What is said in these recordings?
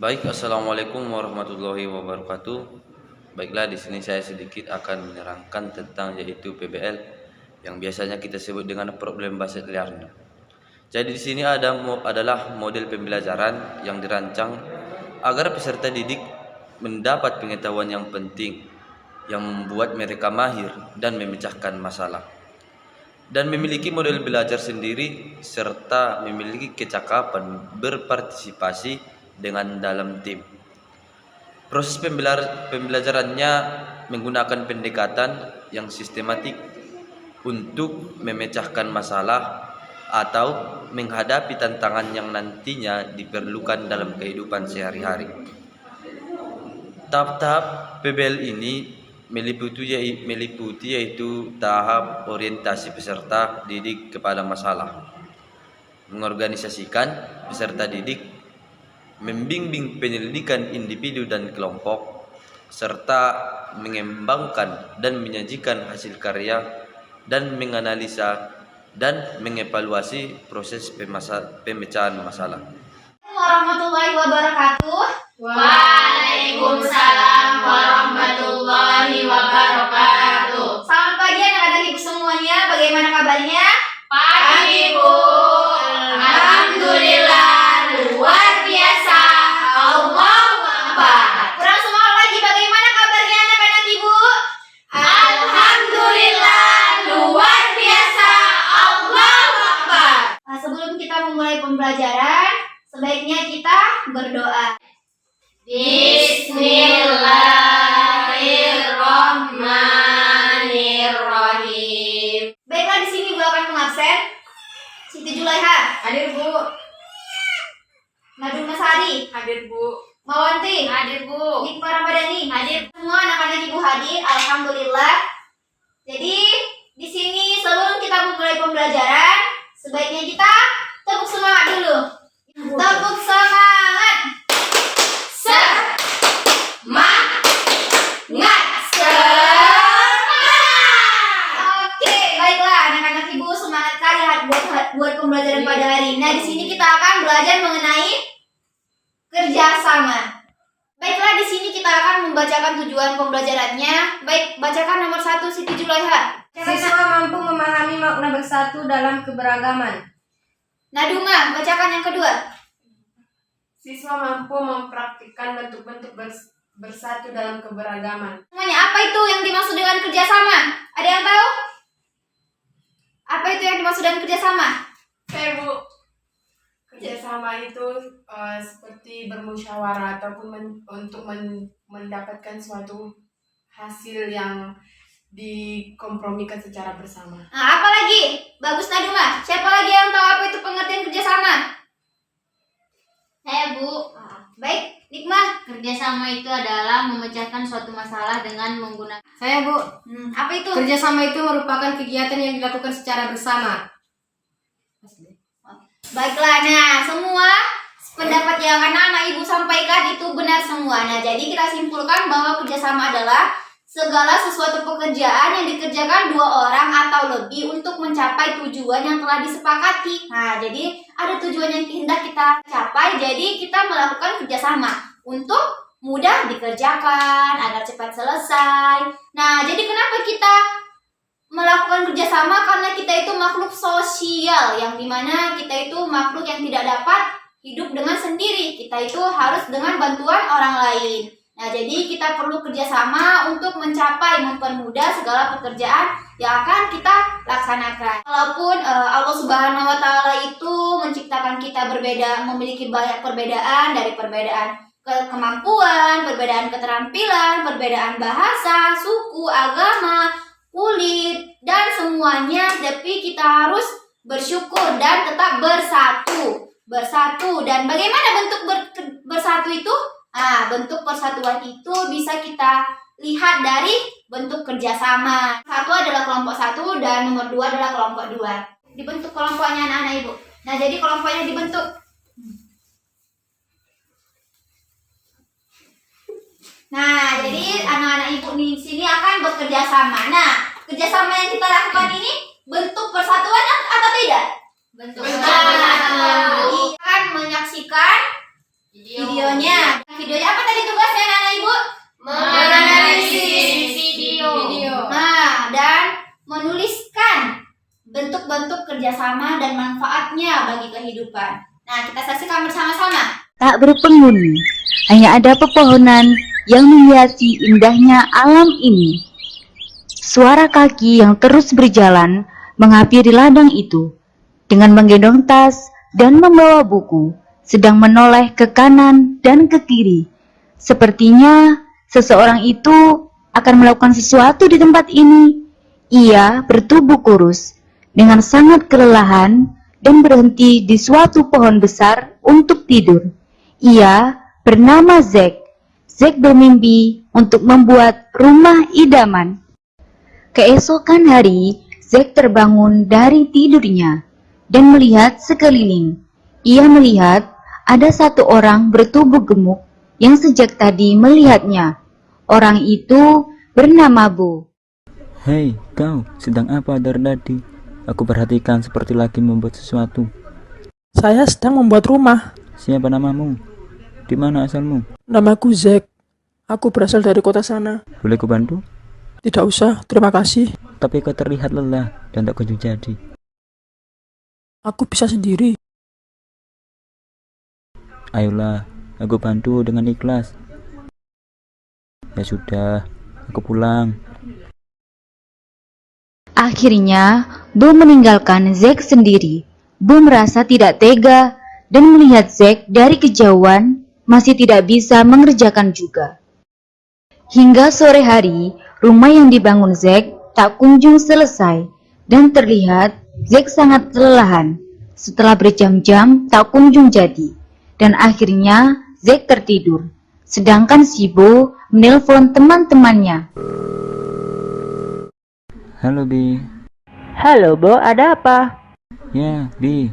Baik, assalamualaikum warahmatullahi wabarakatuh. Baiklah, di sini saya sedikit akan menerangkan tentang yaitu PBL yang biasanya kita sebut dengan problem based learning. Jadi di sini adalah model pembelajaran yang dirancang agar peserta didik mendapat pengetahuan yang penting yang membuat mereka mahir dan memecahkan masalah dan memiliki model belajar sendiri serta memiliki kecakapan berpartisipasi dengan dalam tim. Proses pembelajarannya menggunakan pendekatan yang sistematik untuk memecahkan masalah atau menghadapi tantangan yang nantinya diperlukan dalam kehidupan sehari-hari. Tahap-tahap PBL ini meliputi yaitu tahap orientasi peserta didik kepada masalah, mengorganisasikan peserta didik, membimbing penyelidikan individu dan kelompok, serta mengembangkan dan menyajikan hasil karya dan menganalisa dan mengevaluasi proses pemecahan masalah. Warahmatullahi wabarakatuh. Waalaikumsalam warahmatullahi wabarakatuh. Selamat pagi anak-anak ibu semuanya. Bagaimana kabarnya? Pagi Bu. Alhamdulillah luar biasa. Allahu Akbar. Kurang semangat lagi. Bagaimana kabarnya anak-anak ibu? Alhamdulillah luar biasa. Allahu Akbar. Nah, sebelum kita memulai pembelajaran, sebaiknya kita berdoa. Bismillahirrahmanirrahim. Baiklah, di sini ibu akan mengabsen Siti Julaiha, Hadir Bu. Nadul Masari, Hadir Bu. Mawanti, Hadir Bu. Iqbal Ramadhani. Hadir. Semua anak-anak ibu hadir, alhamdulillah. Jadi di sini sebelum kita memulai pembelajaran, sebaiknya kita tepuk semangat dulu. Tepuk semangat. Oke, baiklah anak-anak ibu, semangat kali buat pembelajaran pada hari ini. Nah, di sini kita akan belajar mengenai kerjasama. Baiklah, di sini kita akan membacakan tujuan pembelajarannya. Baik, bacakan nomor 1 Siti Julaiha. Siswa mampu memahami makna bersatu dalam keberagaman. Naduma, bacakan yang kedua. Siswa mampu mempraktikkan bentuk-bentuk bersatu dalam keberagaman. Semuanya, apa itu yang dimaksud dengan kerjasama? Ada yang tahu? Apa itu yang dimaksud dengan kerjasama? Saya Bu, kerjasama itu seperti bermusyawarah ataupun untuk mendapatkan suatu hasil yang dikompromikan secara bersama. Nah, apa lagi? Bagus Naduma. Siapa lagi yang tahu apa itu pengertian kerjasama? Saya Bu. Baik, Nikmah. Kerjasama itu adalah memecahkan suatu masalah dengan menggunakan. Saya Bu, Apa itu? kerjasama itu merupakan kegiatan yang dilakukan secara bersama. Baiklah, nah semua pendapat yang anak-anak ibu sampaikan itu benar semua. Nah, jadi kita simpulkan bahwa kerjasama adalah segala sesuatu pekerjaan yang dikerjakan 2 orang atau lebih untuk mencapai tujuan yang telah disepakati. Nah, jadi ada tujuan yang hendak kita capai, jadi kita melakukan kerjasama untuk mudah dikerjakan, agar cepat selesai. Nah, jadi kenapa kita melakukan kerjasama? Karena kita itu makhluk sosial, yang dimana kita itu makhluk yang tidak dapat hidup dengan sendiri. Kita itu harus dengan bantuan orang lain. Nah, jadi kita perlu kerjasama untuk mempermudah segala pekerjaan yang akan kita laksanakan. Walaupun Allah Subhanahu Wa Taala itu menciptakan kita berbeda, memiliki banyak perbedaan, dari perbedaan kemampuan, perbedaan keterampilan, perbedaan bahasa, suku, agama, kulit, dan semuanya, tapi kita harus bersyukur dan tetap bersatu. Dan bagaimana bentuk bersatu itu? Bentuk persatuan itu bisa kita lihat dari bentuk kerjasama. Satu adalah kelompok 1 dan nomor 2 adalah kelompok 2. Dibentuk kelompoknya anak-anak ibu. Nah, jadi kelompoknya dibentuk. Nah, jadi anak-anak ibu di sini akan bekerja sama. Nah, kerjasama yang kita lakukan ini bentuk persatuan atau tidak? Bentuk Kita akan menyaksikan video videonya. Videonya apa tadi tugasnya anak ibu? Menganalisis video. Nah, dan menuliskan bentuk-bentuk kerjasama dan manfaatnya bagi kehidupan. Nah, kita saksikan bersama-sama. Tak berpenghuni, hanya ada pepohonan yang menghiasi indahnya alam ini. Suara kaki yang terus berjalan menghampiri ladang itu, dengan menggendong tas dan membawa buku, sedang menoleh ke kanan dan ke kiri. Sepertinya seseorang itu akan melakukan sesuatu di tempat ini. Ia bertubuh kurus, dengan sangat kelelahan dan berhenti di suatu pohon besar untuk tidur. Ia bernama Zack. Zack bermimpi untuk membuat rumah idaman. Keesokan hari, Zack terbangun dari tidurnya dan melihat sekeliling. Ia melihat ada satu orang bertubuh gemuk yang sejak tadi melihatnya. Orang itu bernama Bo. Hei, kau sedang apa dari tadi? Aku perhatikan seperti lagi membuat sesuatu. Saya sedang membuat rumah. Siapa namamu? Di mana asalmu? Namaku Zack. Aku berasal dari kota sana. Boleh ku bantu? Tidak usah, terima kasih. Tapi kau terlihat lelah dan tak kunjung jadi. Aku bisa sendiri. Ayolah, aku bantu dengan ikhlas. Ya sudah, aku pulang. Akhirnya, Bo meninggalkan Zack sendiri. Bo merasa tidak tega dan melihat Zack dari kejauhan masih tidak bisa mengerjakan juga. Hingga sore hari, rumah yang dibangun Zack tak kunjung selesai dan terlihat Zack sangat kelelahan. Setelah berjam-jam tak kunjung jadi dan akhirnya Zack tertidur. Sedangkan si Bo menelpon teman-temannya. Halo, Bi. Halo, Bo, ada apa? Ya, Bi.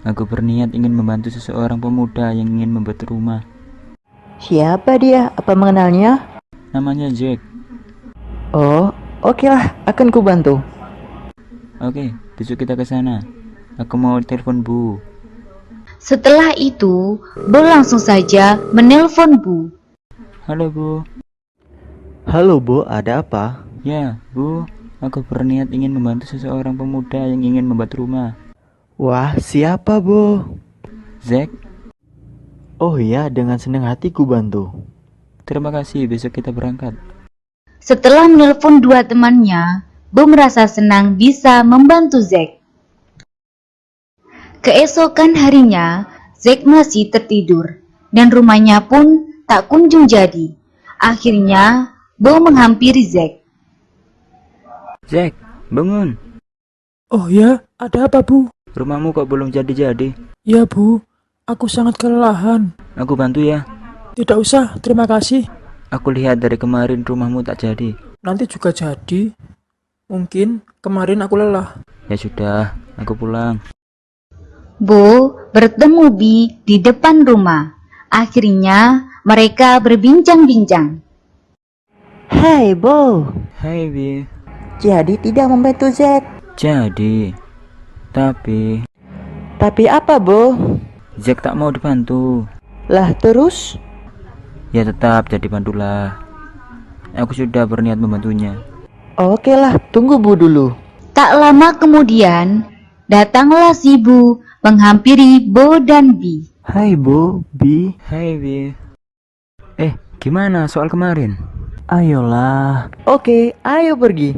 Aku berniat ingin membantu seseorang pemuda yang ingin membuat rumah. Siapa dia? Apa mengenalnya? Namanya Zack. Oh, oke lah, akan ku bantu. Oke, besok kita ke sana. Aku mau telepon Bu. Setelah itu, Bo langsung saja menelpon Bu. Halo, Bu. Halo, Bo, ada apa? Ya, Bu. Aku berniat ingin membantu seseorang pemuda yang ingin membuat rumah. Wah, siapa, Bo? Zack. Oh iya, dengan senang hati ku bantu. Terima kasih, besok kita berangkat. Setelah menelpon dua temannya, Bo merasa senang bisa membantu Zack. Keesokan harinya, Zack masih tertidur dan rumahnya pun tak kunjung jadi. Akhirnya, Bo menghampiri Zack. Zack, bangun. Oh ya, ada apa Bu? Rumahmu kok belum jadi-jadi? Ya Bu, aku sangat kelelahan. Aku bantu ya. Tidak usah, terima kasih. Aku lihat dari kemarin rumahmu tak jadi. Nanti juga jadi. Mungkin kemarin aku lelah. Ya sudah, aku pulang. Bo bertemu Bi di depan rumah. Akhirnya mereka berbincang-bincang. Hei, Bo. Hai, Bi. Jadi tidak membantu Zack. Jadi, tapi Apa, Bo? Zack tak mau dibantu. Lah, terus? Ya tetap jadi bantulah. Aku sudah berniat membantunya. Oke lah, tunggu Bu dulu. Tak lama kemudian, datanglah si Bu menghampiri Bo dan Bi. Hai, Bo, Bi. Hai, Bi. Gimana soal kemarin? Ayolah. Oke, ayo pergi.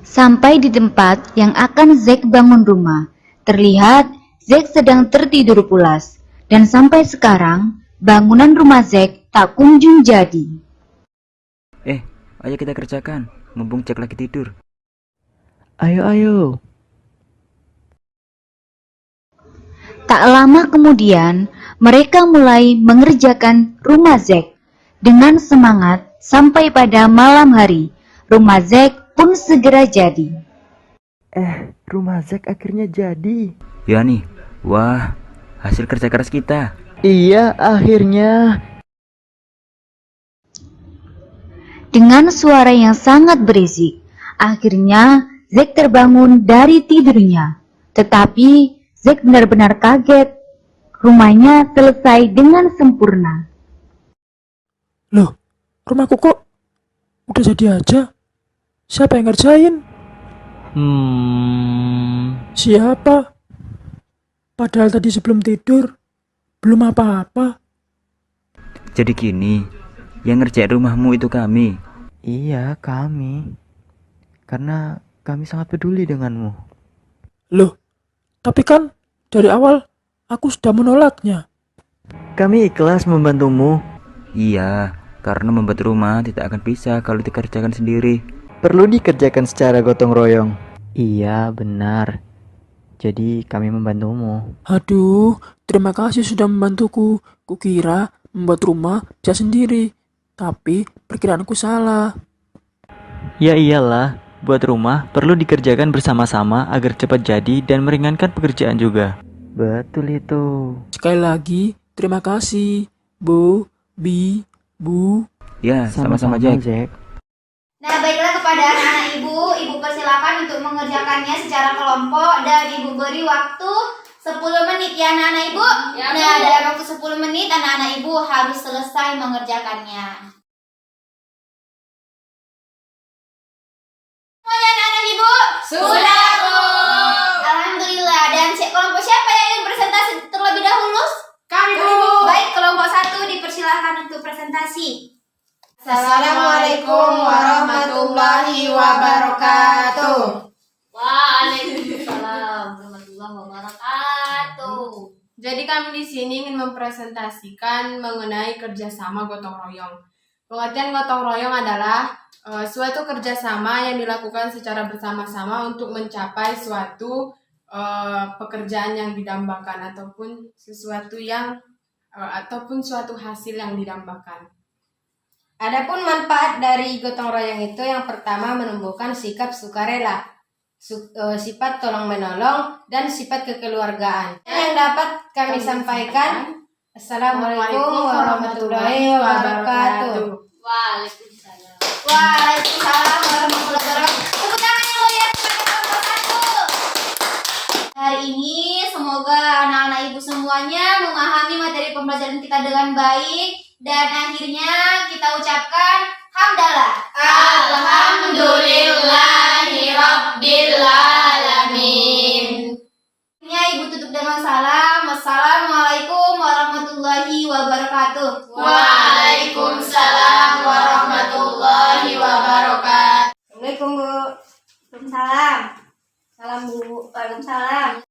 Sampai di tempat yang akan Zack bangun rumah, terlihat Zack sedang tertidur pulas. Dan sampai sekarang, bangunan rumah Zack tak kunjung jadi. Ayo kita kerjakan, mumpung Jack lagi tidur. Ayo. Tak lama kemudian, mereka mulai mengerjakan rumah Zack. Dengan semangat, sampai pada malam hari, rumah Zack pun segera jadi. Rumah Zack akhirnya jadi. Ya nih, wah, hasil kerja keras kita. Iya, akhirnya. Dengan suara yang sangat berisik, akhirnya Zack terbangun dari tidurnya. Tetapi Zack benar-benar kaget. rumahnya selesai dengan sempurna. Loh, rumahku kok udah jadi aja? Siapa yang ngerjain? Siapa? Padahal tadi sebelum tidur belum apa-apa. Jadi gini, yang ngerjain rumahmu itu kami. Iya, kami. Karena kami sangat peduli denganmu. Loh, tapi kan dari awal aku sudah menolaknya. Kami ikhlas membantumu. Iya, karena membuat rumah tidak akan bisa kalau dikerjakan sendiri. Perlu dikerjakan secara gotong royong. Iya, benar. Jadi kami membantumu. Aduh, terima kasih sudah membantuku. Kukira membuat rumah bisa sendiri. Tapi perkiraanku salah. Ya iyalah, buat rumah perlu dikerjakan bersama-sama agar cepat jadi dan meringankan pekerjaan juga. Betul itu. Sekali lagi, terima kasih, Bu, Bi, Bu. Ya, sama-sama Jack. Nah, baiklah kepada anak-anak ibu persilakan untuk mengerjakannya secara kelompok dan ibu beri waktu 10 menit ya anak-anak ibu. Ya, Nah, Bu. dalam waktu 10 menit anak-anak ibu harus selesai mengerjakannya. Semuanya anak-anak ibu? Sudah, Bu. Alhamdulillah. Dan kelompok siapa yang ingin presentasi terlebih dahulu? Kami, Bu. Baik, kelompok 1 dipersilakan untuk presentasi. Assalamualaikum warahmatullahi wabarakatuh. Waalaikumsalam warahmatullahi wabarakatuh. Jadi kami di sini ingin mempresentasikan mengenai kerjasama gotong royong. Pengertian gotong royong adalah suatu kerjasama yang dilakukan secara bersama-sama untuk mencapai suatu pekerjaan yang didambakan ataupun suatu hasil yang didambakan. Adapun manfaat dari gotong royong itu yang pertama menumbuhkan sikap sukarela, sifat tolong menolong dan sifat kekeluargaan. Yang dapat kami sampaikan, Assalamualaikum warahmatullahi wabarakatuh. Waalaikumsalam. Waalaikumsalam warahmatullahi wabarakatuh. Tepuk tangan yang meriah kepada kelompok 1. Hari ini semoga anak-anak ibu semuanya memahami materi pembelajaran kita dengan baik dan akhirnya kita ucapkan hamdalah. Alhamdulillahirobbilalamin. Akhirnya ibu tutup dengan salam. Wassalamualaikum warahmatullahi wabarakatuh. Waalaikumsalam warahmatullahi wabarakatuh. Assalamualaikum, Bu. Waalaikumsalam. Salam Bu. Waalaikumsalam.